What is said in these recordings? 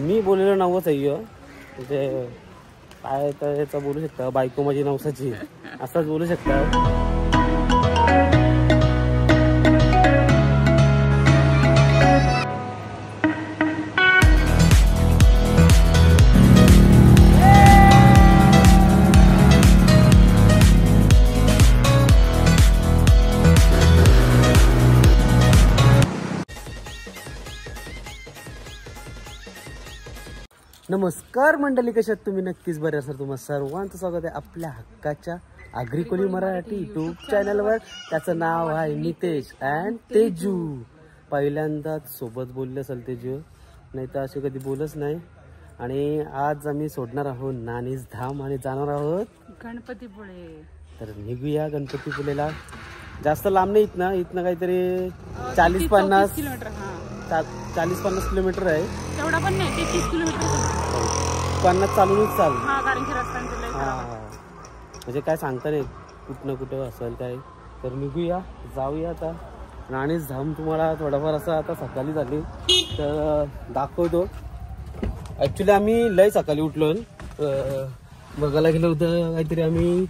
मी बोललेलो नवस आहे म्हणजे काय तर याचा बोलू शकता, बायको माझी नवसाची असंच बोलू शकता. नमस्कार मंडळी, कशात तुम्ही? नक्कीच बरे असाल. तुम्हाला सर्वांचं स्वागत आहे आपल्या हक्काच्या आग्रिकोली मराठी यूट्यूब चॅनलवर. त्याचं नाव आहे नितेश अँड तेजू. पहिल्यांदाच सोबत बोलले असेल तेजू, नाही तर असे कधी बोलच नाही. आणि आज आम्ही सोडणार आहोत नानीज धाम आणि जाणार आहोत गणपतीपुळे. तर निघूया गणपतीपुळेला. जास्त लांब नाही, इथनं काहीतरी 40-50 किलोमीटर. 40-50 किलोमीटर आहे. तेवढा पण नाही, 30 किलोमीटर 50 चालूनच चाल. कारण की रस्त्यांचं म्हणजे काय सांगता नाही कुठं कुठं असेल काय. तर निघूया, जाऊया आता. नानीज धाम तुम्हाला थोडाफार असं आता सकाळी झाली तर दाखवतो. ॲक्च्युली आम्ही लय सकाळी उठलो, बघायला गेलो होतं काहीतरी आम्ही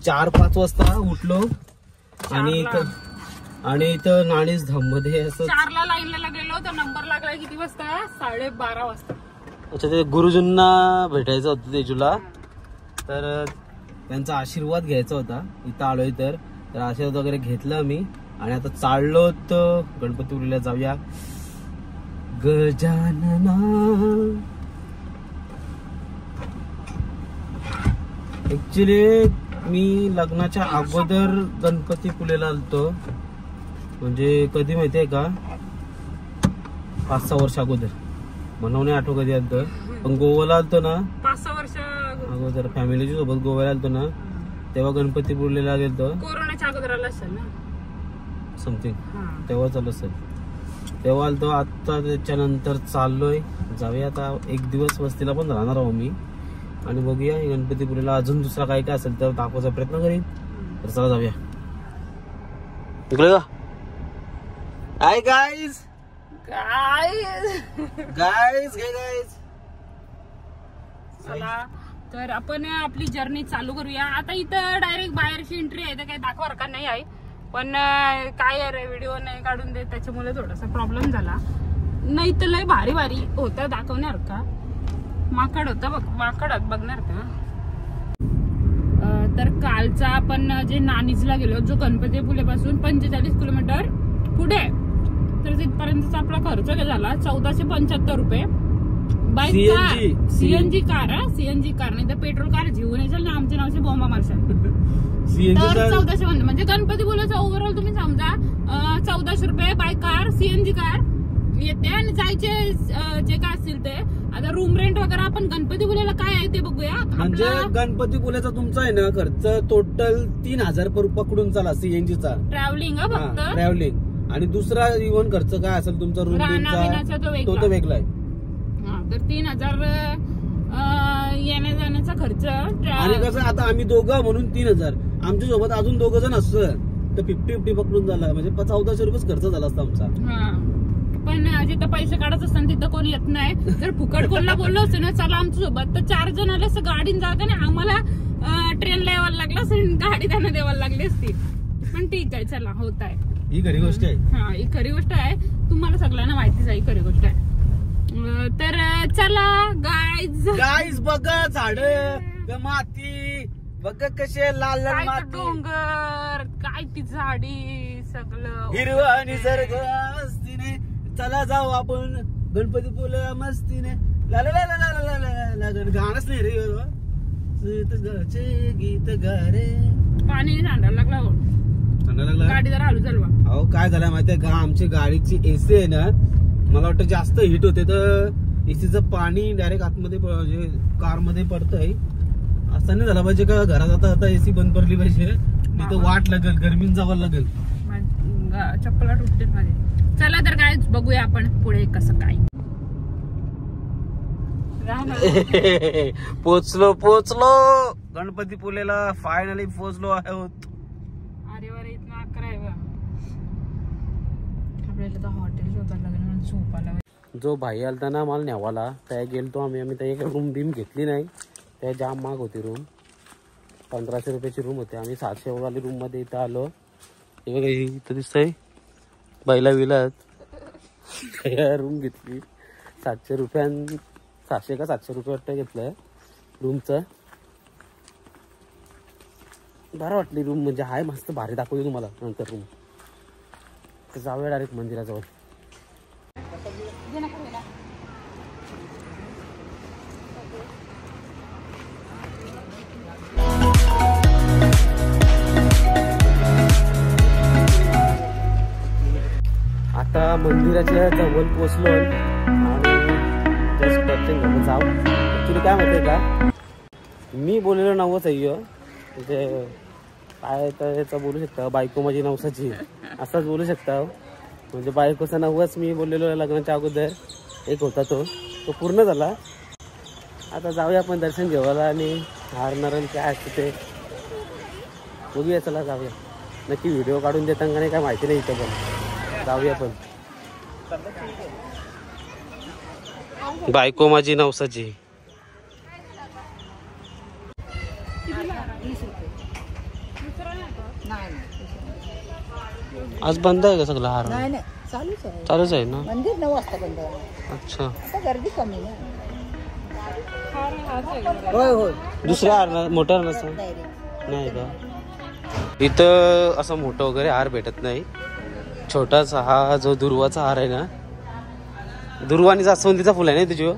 4-5 वाजता उठलो. आणि इथं नानीज धाम मध्ये असं 4ला लाईनला गेलो तर नंबर लागला किती वाजता? 12:30 वाजता. अच्छा, ते गुरुजींना भेटायचं होतं तेजूला, तर त्यांचा आशीर्वाद घ्यायचा होता. इथं आलोय तर आशीर्वाद वगैरे घेतला आम्ही आणि आता चाललो तर गणपतीपुळेला जाऊया. गजानना ऍक्च्युली मी लग्नाच्या अगोदर गणपतीपुळेला आलतो, म्हणजे कधी माहितीये का, 5-6 वर्ष अगोदर. म्हणून नाही आठव कधी आलतो, पण गोव्याला आलतो ना 5-6 वर्ष अगोदर फॅमिलीच्या सोबत गोव्याला आलतो ना, तेव्हा गणपतीपुळेला गेलतो. कोरोनाच्या अगोदर आला असेल ना समथिंग, तेव्हा चालू असेल, तेव्हा आलतो. आता त्याच्यानंतर चाललोय, जाऊया आता. 1 दिवस वस्तीला पण राहणार आहो मी आणि बघूया गणपतीपुळेला अजून दुसरा काय काय असेल तर दाखवायचा प्रयत्न करीन. तर चला जाऊया. इकडे का? हाय गाईज, चला तर आपण आपली जर्नी चालू करूया. आता इथं डायरेक्ट बाहेरची एंट्री आहे, तर काही दाखवा का नाही आहे, पण काय अरे व्हिडिओ नाही काढून देत, त्याच्यामुळे थोडासा प्रॉब्लेम झाला. नाही तर लय भारी भारी होता दाखवणार का. माकड होता बघ, माकड बघणार का. तर कालचा आपण जे नानीजला गेलो, जो गणपतीपुळे पासून 45 किलोमीटर पुढे, तर तिथपर्यंतचा आपला खर्च झाला 1475 रुपये. By car, CNG car. CNG car नाही तर पेट्रोल कार घेऊन यायचं ना, आमच्या नावाचे बॉम्बा मारशाल. तर 1450 म्हणजे गणपतीपुळेचा ओव्हरऑल तुम्ही समजा 1400 रुपये बाय कार, सीएनजी कार येते. आणि जायचे जे काय असतील ते, आता रूम रेंट वगैरे आपण गणपतीपुळेला काय आहे ते बघूया. म्हणजे गणपतीपुळेचा तुमचा आहे ना खर्च टोटल 3000 पकडून चला सीएनजीचा ट्रॅव्हलिंग फक्त ट्रॅव्हलिंग. आणि दुसरा इव्हन खर्च काय असेल तुमचा रूम रेंटचा तो तर वेगळा आहे. तर 3000 येण्या जाण्याचा खर्च. आणि कसं आता आम्ही दोघं म्हणून 3000, आमच्या सोबत अजून 2 जण असतं तर 50-50 पकडून झाला, म्हणजे 1400 रुपये खर्च झाला असता आमचा. पण जिथं पैसे काढत असताना तिथं कोणी येत नाही. जर फुकट कोणला बोललो असतं ना चला आमच्या सोबत, तर 4 जण आले असं गाडीने जातं ना, आम्हाला ट्रेनला यावं लागलं असं, गाडी त्यांना द्यावायला लागली असती. पण ठीक आहे, चला होत आहे, ही खरी गोष्ट आहे. हा, ही खरी गोष्ट आहे, तुम्हाला सगळ्यांना माहितीच आहे, खरी गोष्ट आहे. तर चला गाईज बघा झाड, माती बघा कसे लाल माती, डोंगर, काय ती झाडी, सगळं हिरवा निसर्ग असतीने. चला जाऊ आपण गणपतीपुळेला मस्तीने. गाणंच नाही रे, गीत गारे. पाणी सांडायला लागला, गाडी जरा हळू चालवा. अहो काय झालं माहितीये का, आमची गाडीची एसी आहे ना, मला वाटतं जास्त हिट होते, तर एसीचं पाणी डायरेक्ट आतमध्ये कार मध्ये पडतंय. असं नाही झालं पाहिजे का घरात आता आता एसी बंद पडली पाहिजे, तिथं वाट लागेल, गरमीन जावं लागेल, चप्पला तुटते माझे. चला तर काय बघूया आपण पुढे कसं काय. पोचलो गणपतीपुळेला, फायनली पोचलो आहोत. अरे वर इथं 11 आहे बा. पहिलं तर हॉटेल शोधायला लागेल मला झोपायला. जो भाई आलता ना मला न्यावाला त्या गेलतो आम्ही त्या एक रूम बीम घेतली नाही. त्या जाम महाग होती रूम. 1500 रुपयाची रूम होती. आम्ही 700 वाली रूम मध्ये इथं आलो. हे बघा इथं दिसतंय बैला विलात रूम घेतली 700 रुपयां 700 का 700 रुपये वाटतं घेतलं रूमचं. बरं वाटली रूम म्हणजे हाय मस्त भारी दाखवली तुम्हाला नंतर रूम. तर जाऊया डायरेक्ट मंदिराजवळ. आता मंदिराच्या जवळ पोचलो आणि जस्ट दर्शन घेऊन जाऊ. ॲक्च्युली काय माहिती आहे का मी बोललेलो नवस आहे म्हणजे काय तर याचं बोलू शकता बायको माझी नवसाची असंच बोलू शकता. म्हणजे बायकोचा नवस मी बोललेलो लग्नाच्या अगोदर एक होता तो पूर्ण झाला. आता जाऊया आपण दर्शन घेवायला आणि हार नारळ काय असतं ते बघूया. चला जाऊया. नक्की व्हिडिओ काढून देता का नाही काय माहिती नाही. इथं पण जाऊया पण. बायको माझी नवसाची आज बंद आहे का सगळं हार? नाही चालूच आहे. चालूच आहे ना मंदिर 9 वाजता बंद. अच्छा आता गर्दी कमी ना. होय होय दुसरा हार मोठा नसतं नाही का? इथं असं मोठं वगैरे हार भेटत नाही. छोटासा हा जो दुर्वाचा हार आहे ना दुर्वा आणि जास्वंदीचा फुल आहे ना तुझी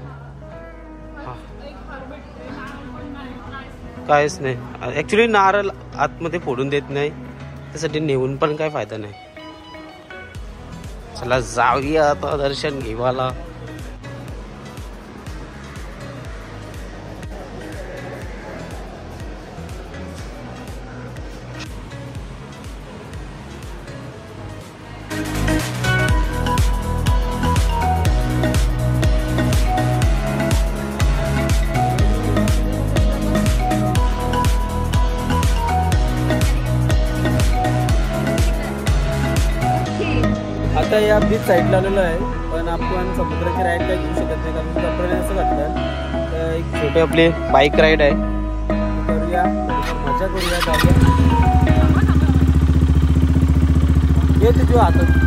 काहीच नाही. ऍक्च्युली नारळ आतमध्ये फोडून देत नाही त्यासाठी नेऊन पण काय फायदा नाही. चला जाऊया आता दर्शन घेवाला. आता या बीच साईडला आलेलो आहे पण आपण समुद्राची राईड काय घेऊ शकत नाही कारण कपडे असं घातलं. तर एक छोटी आपली बाईक राईड आहे करूया मजा करूया. जाऊया ये तुझी हातात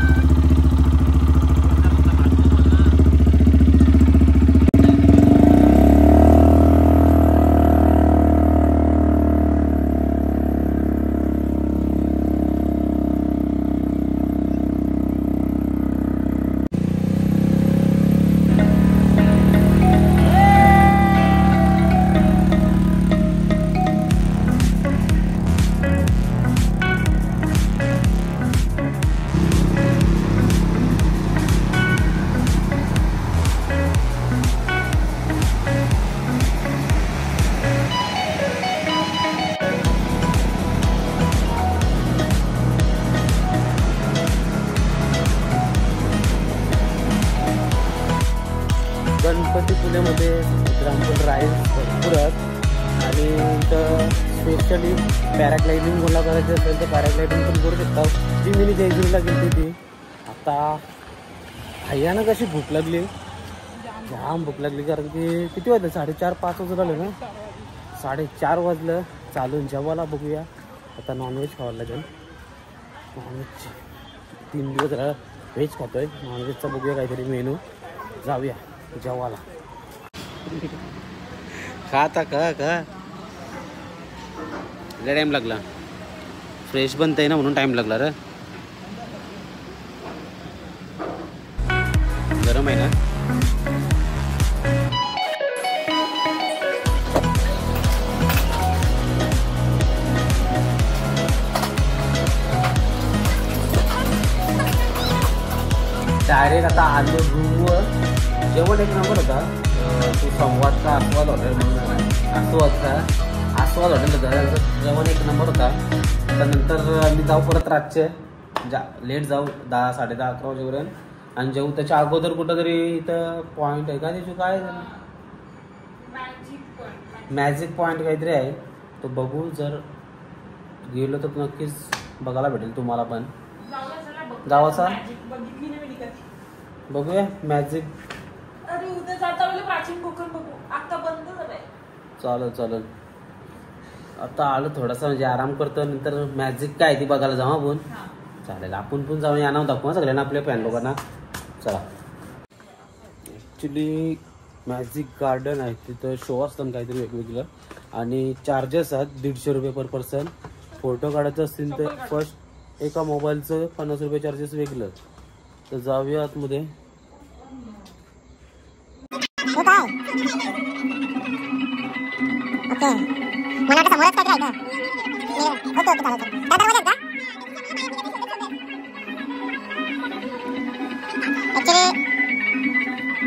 गणपतीपुळेमध्ये ग्रामपूर राईड भरपूर आहेत आणि इथं स्पेशली पॅराग्लायडिंग मला करायचं असेल तर पॅराग्लायडिंग पण करू शकता. ती मी जयजूरला गेली ती. आता भयानक अशी भूक लागली जाम भूक लागली कारण की किती वाजलं 4:30-5 वाजत आलं ना 4:30 वाजलं चालून जेवायला. बघूया आता नॉनव्हेज खावं लागेल. नॉनव्हेज 3 दिवस झाला व्हेज खातोय. नॉनव्हेजचा बघूया काहीतरी मेनू. जाऊया जेवायला. खाता का टाइम लागला फ्रेश बनतंय ना म्हणून टाइम लागला रे. गरम आहे ना. डायरेक्ट आता आलो रूमवर. जेवण एक नंबर होता. तो संवादचा आस्वाद हॉटेल म्हणून आस्वाद हॉटेल होता. जेवण एक नंबर होता. त्यानंतर आम्ही जाऊ परत रातचे लेट जाऊ 10-10:30-11 वाजेपर्यंत आणि जेवू त्याच्या अगोदर कुठं तरी इथं पॉईंट आहे का त्याची काय मॅजिक पॉईंट काहीतरी आहे तो बघू. जर गेलो तर नक्कीच बघायला भेटेल तुम्हाला पण. गावाचा बघूया मॅजिक. अरे उद्या जाता वेळेला प्राचीन कोकण बघू. आता बंद झालंय. चालेल. आता आलो थोडासा म्हणजे आराम करतो, नंतर मॅजिक काय ती बघायला जाऊ आपण. चालेल, आपण पण जाऊन या नाव दाखवू सगळ्यांना आपल्या फॅन लोकांना. चला. ॲक्च्युली मॅजिक गार्डन आहे, तिथं शो असतात काहीतरी वेगवेगळं आणि चार्जेस आहेत 150 रुपये पर पर्सन. फोटो काढायचं असतील तर फर्स्ट एका मोबाईलचं 50 रुपये चार्जेस वेगळं. तर जाऊया आतमध्ये. मला आता समोरच काय राहिलं. ओके चालेल. दादा मध्ये का ऍक्च्युली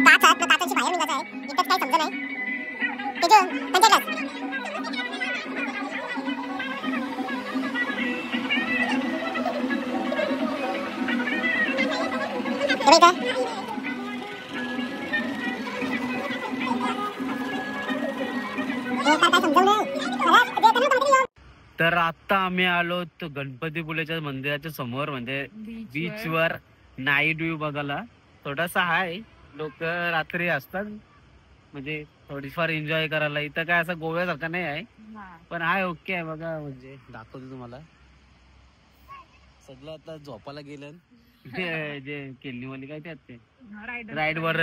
काच आहेत ना, काचाची बाहेर निघायचं आहे. इथंच काही समजा नाही. ते जो पंचायत तर आता आम्ही आलो गणपतीपुळेच्या मंदिराच्या समोर, म्हणजे बीच वर नाईट व्ह्यू बघायला. थोडासा हाय, लोक रात्री असतात म्हणजे थोडीफार एन्जॉय करायला. इथं काय असं गोव्यासारखं नाही आहे, पण हाय ओके आहे बघा. म्हणजे दाखवतो तुम्हाला. सगळं आता झोपायला गेलं जे केल्लीवाली काय ते राईड वर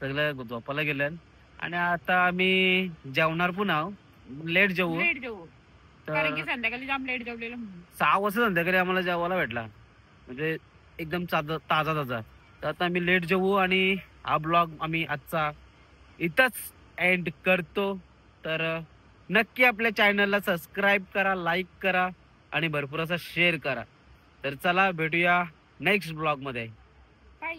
सगळं झोपायला गेलं. आणि आता आम्ही जेवणार पुन्हा, लेट जेवू. कारण की संध्याकाळी जाम लेट जेवलेलं. 6 वाजता संध्याकाळी आम्हाला जेवायला भेटला, म्हणजे एकदम ताजा. तर आता आम्ही लेट जेवू आणि हा ब्लॉग आम्ही आजचा इथंच एंड करतो. तर नक्की आपल्या चॅनलला सबस्क्राईब करा, लाईक करा आणि भरपूर असा शेअर करा. तर चला भेटूया नेक्स्ट ब्लॉग मध्ये. बाय.